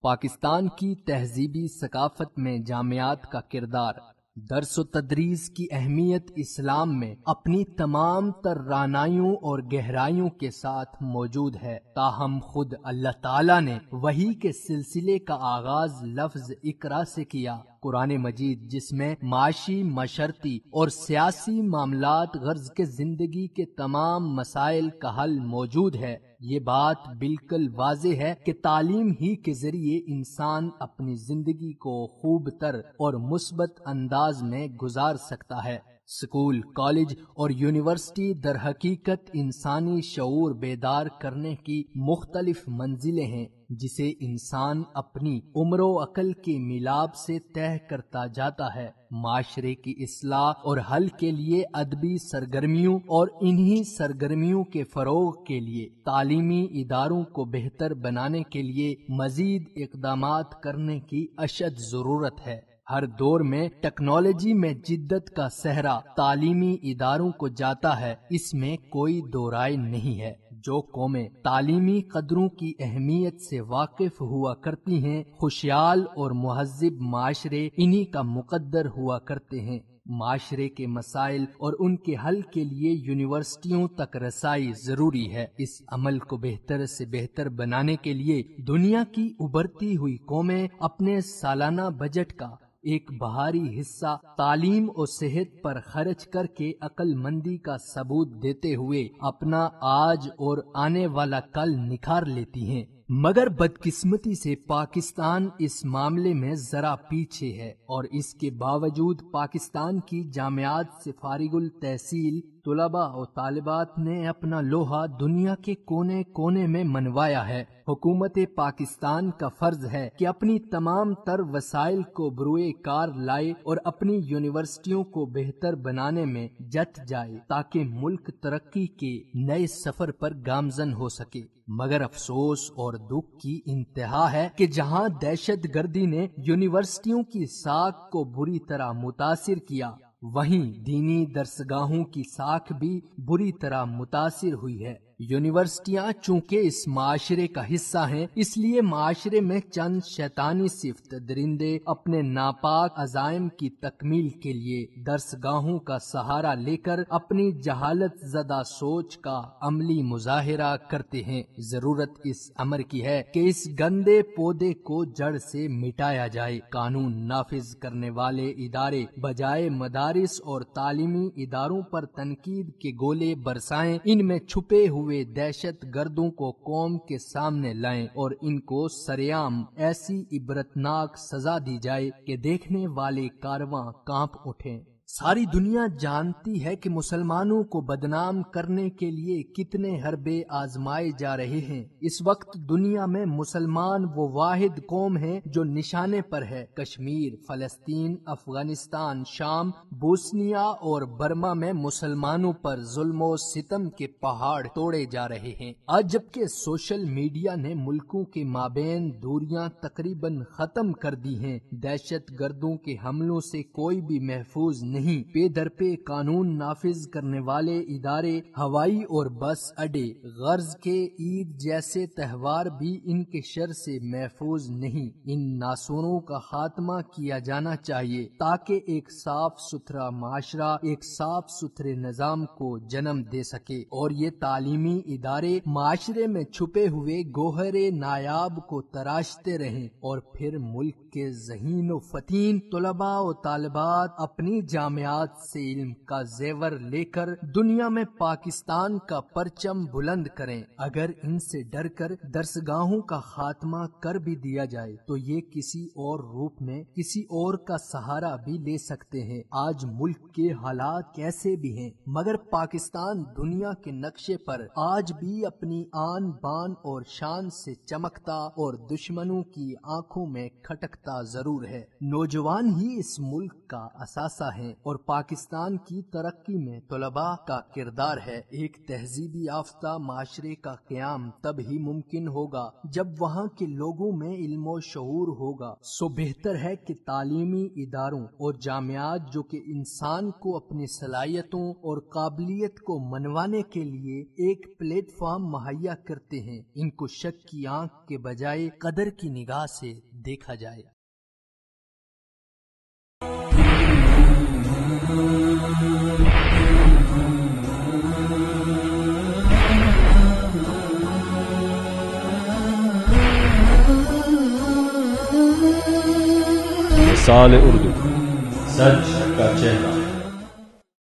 پاکستان کی تہذیبی ثقافت میں جامعات کا کردار۔ درس و تدریس کی اہمیت اسلام میں اپنی تمام تر رعنائیوں اور گہرائیوں کے ساتھ موجود ہے، تاہم خود اللہ تعالیٰ نے وحی کے سلسلے کا آغاز لفظ اقرا سے کیا۔ قرآن مجید جس میں معاشی، معاشرتی اور سیاسی معاملات غرض کے زندگی کے تمام مسائل کا حل موجود ہے، یہ بات بالکل واضح ہے کہ تعلیم ہی کے ذریعے انسان اپنی زندگی کو خوب تر اور مثبت انداز میں گزار سکتا ہے۔ اسکول، کالج اور یونیورسٹی در حقیقت انسانی شعور بیدار کرنے کی مختلف منزلیں ہیں، جسے انسان اپنی عمر و عقل کے میلاب سے طے کرتا جاتا ہے۔ معاشرے کی اصلاح اور حل کے لیے ادبی سرگرمیوں اور انہی سرگرمیوں کے فروغ کے لیے تعلیمی اداروں کو بہتر بنانے کے لیے مزید اقدامات کرنے کی اشد ضرورت ہے۔ ہر دور میں ٹیکنالوجی میں جدت کا صحرا تعلیمی اداروں کو جاتا ہے، اس میں کوئی دو رائے نہیں ہے۔ جو قومیں تعلیمی قدروں کی اہمیت سے واقف ہوا کرتی ہیں، خوشحال اور مہذب معاشرے انہی کا مقدر ہوا کرتے ہیں۔ معاشرے کے مسائل اور ان کے حل کے لیے یونیورسٹیوں تک رسائی ضروری ہے۔ اس عمل کو بہتر سے بہتر بنانے کے لیے دنیا کی ابھرتی ہوئی قومیں اپنے سالانہ بجٹ کا ایک بھاری حصہ تعلیم و صحت پر خرچ کر کے عقل مندی کا ثبوت دیتے ہوئے اپنا آج اور آنے والا کل نکھار لیتی ہیں، مگر بدقسمتی سے پاکستان اس معاملے میں ذرا پیچھے ہے، اور اس کے باوجود پاکستان کی جامعات سے فارغ التحصیل طلباء و طالبات نے اپنا لوہا دنیا کے کونے کونے میں منوایا ہے۔ حکومت پاکستان کا فرض ہے کہ اپنی تمام تر وسائل کو بروئے کار لائے اور اپنی یونیورسٹیوں کو بہتر بنانے میں جت جائے تاکہ ملک ترقی کے نئے سفر پر گامزن ہو سکے۔ مگر افسوس اور دکھ کی انتہا ہے کہ جہاں دہشت گردی نے یونیورسٹیوں کی ساکھ کو بری طرح متاثر کیا، وہیں دینی درسگاہوں کی ساکھ بھی بری طرح متاثر ہوئی ہے۔ یونیورسٹیاں چونکہ اس معاشرے کا حصہ ہیں، اس لیے معاشرے میں چند شیطانی صفت درندے اپنے ناپاک عزائم کی تکمیل کے لیے درسگاہوں کا سہارا لے کر اپنی جہالت زدہ سوچ کا عملی مظاہرہ کرتے ہیں۔ ضرورت اس امر کی ہے کہ اس گندے پودے کو جڑ سے مٹایا جائے۔ قانون نافذ کرنے والے ادارے بجائے مدارس اور تعلیمی اداروں پر تنقید کے گولے برسائیں، ان میں چھپے ہوئے دہشت گردوں کو قوم کے سامنے لائیں اور ان کو سرعام ایسی عبرتناک سزا دی جائے کہ دیکھنے والے کارواں کانپ اٹھیں۔ ساری دنیا جانتی ہے کہ مسلمانوں کو بدنام کرنے کے لیے کتنے حربے آزمائے جا رہے ہیں۔ اس وقت دنیا میں مسلمان وہ واحد قوم ہے جو نشانے پر ہے۔ کشمیر، فلسطین، افغانستان، شام، بوسنیا اور برما میں مسلمانوں پر ظلم و ستم کے پہاڑ توڑے جا رہے ہیں۔ آج جبکہ سوشل میڈیا نے ملکوں کے مابین دوریاں تقریباً ختم کر دی ہیں، دہشت گردوں کے حملوں سے کوئی بھی محفوظ نہیں۔ پے در پے قانون نافذ کرنے والے ادارے، ہوائی اور بس اڈے، غرض کے عید جیسے تہوار بھی ان کے شر سے محفوظ نہیں۔ ان ناسوروں کا خاتمہ کیا جانا چاہیے تاکہ ایک صاف ستھرا معاشرہ ایک صاف ستھرے نظام کو جنم دے سکے، اور یہ تعلیمی ادارے معاشرے میں چھپے ہوئے گوہر نایاب کو تراشتے رہیں، اور پھر ملک کے ذہین و فتین طلباء و طالبات اپنی جامعات سے علم کا زیور لے کر دنیا میں پاکستان کا پرچم بلند کریں۔ اگر ان سے ڈر کر درسگاہوں کا خاتمہ کر بھی دیا جائے تو یہ کسی اور روپ میں کسی اور کا سہارا بھی لے سکتے ہیں۔ آج ملک کے حالات کیسے بھی ہیں، مگر پاکستان دنیا کے نقشے پر آج بھی اپنی آن بان اور شان سے چمکتا اور دشمنوں کی آنکھوں میں کھٹکتا ضرور ہے۔ نوجوان ہی اس ملک کا اثاثہ ہیں، اور پاکستان کی ترقی میں طلباء کا کردار ہے۔ ایک تہذیبی یافتہ معاشرے کا قیام تب ہی ممکن ہوگا جب وہاں کے لوگوں میں علم و شعور ہوگا۔ سو بہتر ہے کہ تعلیمی اداروں اور جامعات جو کہ انسان کو اپنی صلاحیتوں اور قابلیت کو منوانے کے لیے ایک پلیٹ فارم مہیا کرتے ہیں، ان کو شک کی آنکھ کے بجائے قدر کی نگاہ سے دیکھا جائے۔ مثال اردو، سچ کا چہرہ۔